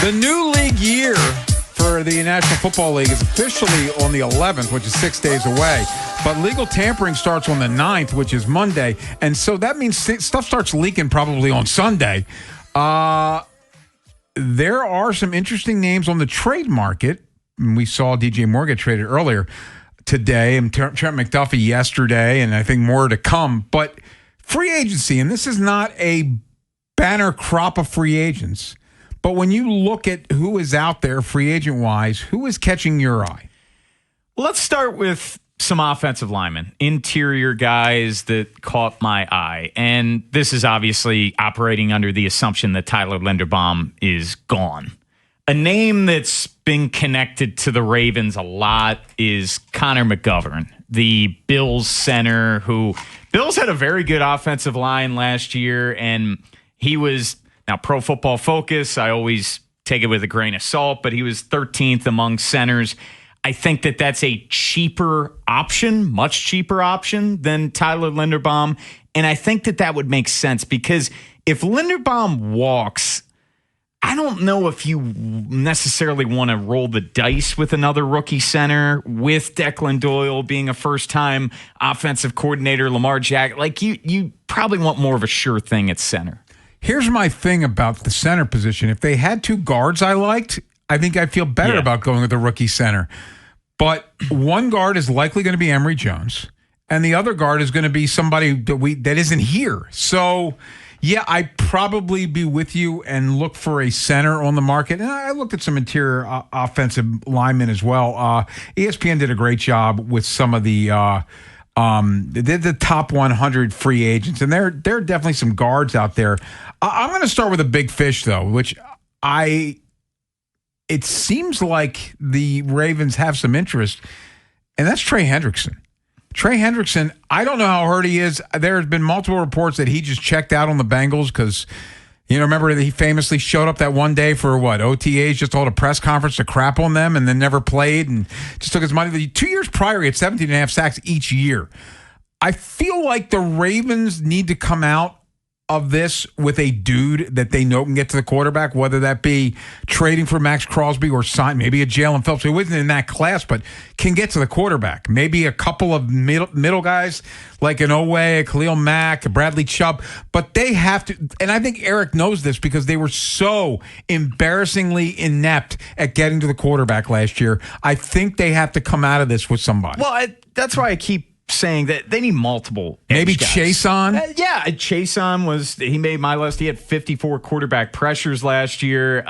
The new league year for the National Football League is officially on the 11th, which is 6 days away. But legal tampering starts on the 9th, which is Monday. And so that means stuff starts leaking probably on Sunday. There are some interesting names on the trade market. We saw DJ Moore get traded earlier today and Trent McDuffie yesterday, and I think more to come. But free agency, and this is not a banner crop of free agents, but when you look at who is out there free agent-wise, who is catching your eye? Let's start with some offensive linemen, interior guys that caught my eye. And this is obviously operating under the assumption that Tyler Linderbaum is gone. A name that's been connected to the Ravens a lot is Conor McGovern, the Bills center who Bills had a very good offensive line last year, and he was now Pro Football Focus. I always take it with a grain of salt, but he was 13th among centers. I think that that's a cheaper option, much cheaper option than Tyler Linderbaum. And I think that that would make sense because if Linderbaum walks, I don't know if you necessarily want to roll the dice with another rookie center with Declan Doyle being a first-time offensive coordinator, Lamar Jackson. Like you probably want more of a sure thing at center. Here's my thing about the center position. If they had two guards I liked, I think I'd feel better about going with the rookie center. But one guard is likely going to be Emory Jones, and the other guard is going to be somebody that isn't here. So, yeah, I'd probably be with you and look for a center on the market. And I looked at some interior offensive linemen as well. ESPN did a great job with some of the they did the top 100 free agents, and there are definitely some guards out there. I'm going to start with a big fish, though, which it seems like the Ravens have some interest, and that's Trey Hendrickson. Trey Hendrickson, I don't know how hurt he is. There have been multiple reports that he just checked out on the Bengals because, remember that he famously showed up that one day for OTAs, just held a press conference to crap on them and then never played and just took his money. 2 years prior, he had 17.5 sacks each year. I feel like the Ravens need to come out of this with a dude that they know can get to the quarterback, whether that be trading for Max Crosby or sign maybe a Jalen Phillips who isn't in that class but can get to the quarterback. Maybe a couple of middle guys like an Boye, a Khalil Mack, a Bradley Chubb, but they have to. And I think Eric knows this because they were so embarrassingly inept at getting to the quarterback last year. I think they have to come out of this with somebody. Well, that's why I keep saying that they need multiple maybe guys. Chaisson. Chaisson he made my list. He had 54 quarterback pressures last year.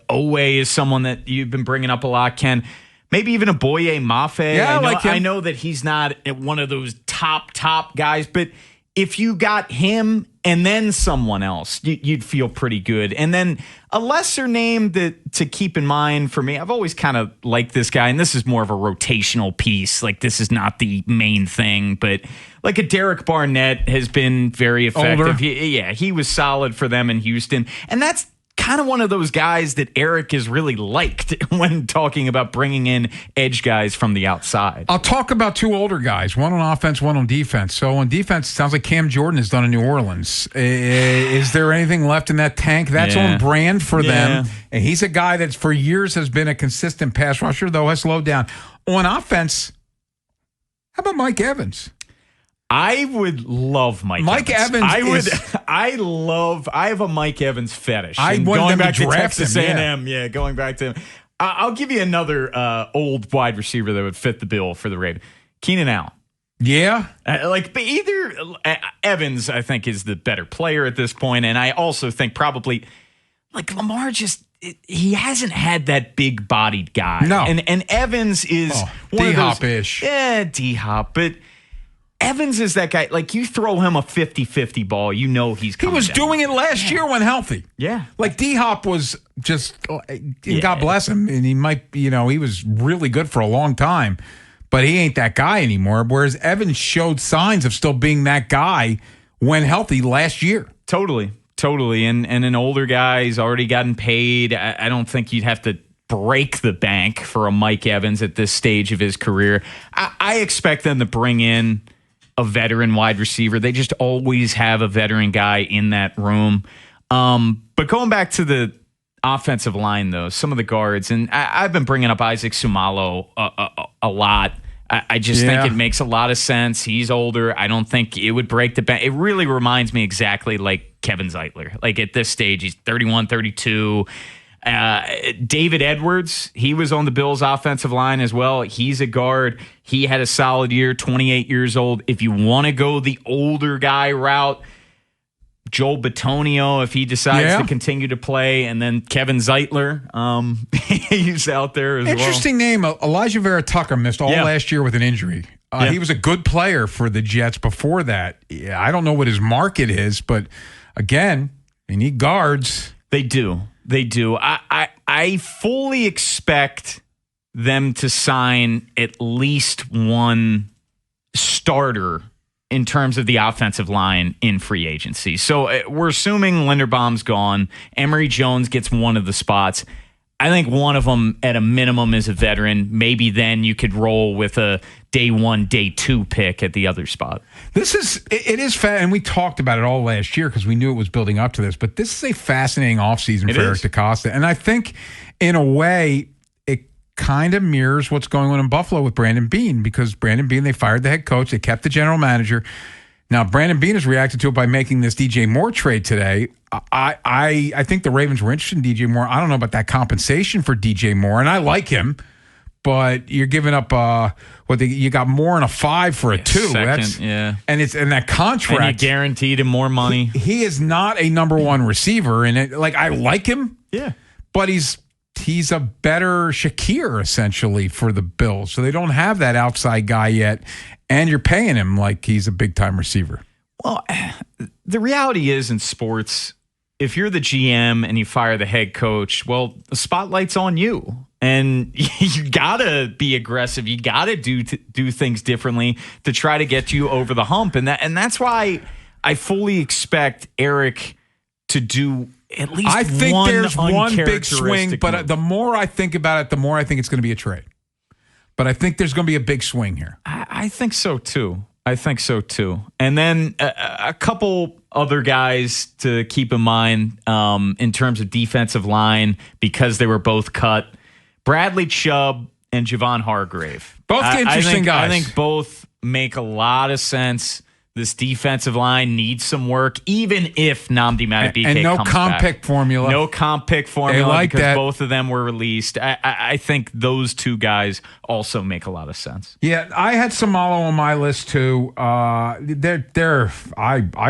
Boye is someone that you've been bringing up a lot, Ken. Maybe even a Boye Mafe. Yeah, I know that he's not one of those top guys, but if you got him and then someone else, you'd feel pretty good. And then a lesser name to keep in mind for me, I've always kind of liked this guy, and this is more of a rotational piece. Like, this is not the main thing, but like a Derek Barnett has been very effective. He was solid for them in Houston. And that's kind of one of those guys that Eric has really liked when talking about bringing in edge guys from the outside. I'll talk about two older guys, one on offense, one on defense. So on defense, it sounds like Cam Jordan has done in New Orleans. Is there anything left in that tank? That's on brand for them. And he's a guy that for years has been a consistent pass rusher, though has slowed down. On offense, how about Mike Evans? I would love Mike Evans. I have a Mike Evans fetish. Going back to Texas A&M. Yeah, going back to him. I'll give you another old wide receiver that would fit the bill for the Ravens. Keenan Allen. Yeah. But either Evans, I think, is the better player at this point. And I also think probably like Lamar he hasn't had that big bodied guy. No. And Evans is one D-hop-ish. Yeah, D-hop. But Evans is that guy. Like, you throw him a 50-50 ball, he's coming. He was down. doing it last year when healthy. Yeah. Like, D-Hop was just, God bless him, and he might, he was really good for a long time, but he ain't that guy anymore, whereas Evans showed signs of still being that guy when healthy last year. Totally. And an older guy, he's already gotten paid. I don't think you'd have to break the bank for a Mike Evans at this stage of his career. I expect them to bring in a veteran wide receiver. They just always have a veteran guy in that room. But going back to the offensive line, though, some of the guards, and I've been bringing up Isaac Seumalo a lot. I just think it makes a lot of sense. He's older. I don't think it would break the bank. It really reminds me exactly like Kevin Zeitler. Like at this stage, he's 31, 32. David Edwards, he was on the Bills offensive line as well. He's a guard. He had a solid year, 28 years old. If you want to go the older guy route, Joel Bitonio, if he decides to continue to play, and then Kevin Zeitler, he's out there as well. Interesting name. Elijah Vera Tucker missed all last year with an injury. He was a good player for the Jets before that. I don't know what his market is, but again, they need guards. They do. They do. I fully expect them to sign at least one starter in terms of the offensive line in free agency. So we're assuming Linderbaum's gone. Emory Jones gets one of the spots. I think one of them at a minimum is a veteran. Maybe then you could roll with a day 1, day 2 pick at the other spot. It is fast, and we talked about it all last year because we knew it was building up to this, but this is a fascinating offseason for Eric DeCosta. And I think in a way, it kind of mirrors what's going on in Buffalo with Brandon Beane, because Brandon Beane, they fired the head coach, they kept the general manager. Now, Brandon Beane has reacted to it by making this DJ Moore trade today. I think the Ravens were interested in DJ Moore. I don't know about that compensation for DJ Moore, and I like him, but you're giving up you got more than a 5 for a 2. Second, and it's in that contract. And you guaranteed him more money. He is not a number 1 receiver, and I like him. Yeah, but he's a better Shakir essentially for the Bills. So they don't have that outside guy yet, and you're paying him like he's a big time receiver. Well, the reality is in sports, if you're the GM and you fire the head coach, well, the spotlight's on you. And you got to be aggressive. You got to do things differently to try to get you over the hump. And that's why I fully expect Eric to do at least I think one there's one big swing, move. but the more I think about it, the more I think it's going to be a trade. But I think there's going to be a big swing here. I think so, too. And then a couple other guys to keep in mind in terms of defensive line, because they were both cut. Bradley Chubb and Javon Hargrave. Both interesting guys. I think both make a lot of sense. This defensive line needs some work, even if Nnamdi Madubuike and no comes comp back. pick formula. No comp pick formula like because that. both of them were released. I think those two guys also make a lot of sense. Yeah, I had Seumalo on my list too. I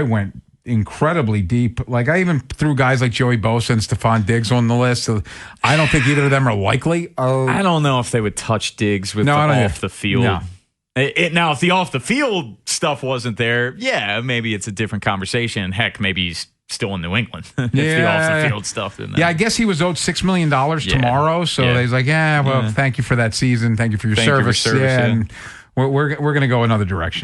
went incredibly deep. Like I even threw guys like Joey Bosa and Stefon Diggs on the list. So I don't think either of them are likely. I don't know if they would touch Diggs with off the field. No. Now, if the off the field stuff wasn't there, yeah, maybe it's a different conversation. Heck, maybe he's still in New England if the off the field stuff didn't. Yeah, I guess he was owed $6 million tomorrow. So he's like, thank you for that season. Thank you for your service. And we're going to go another direction.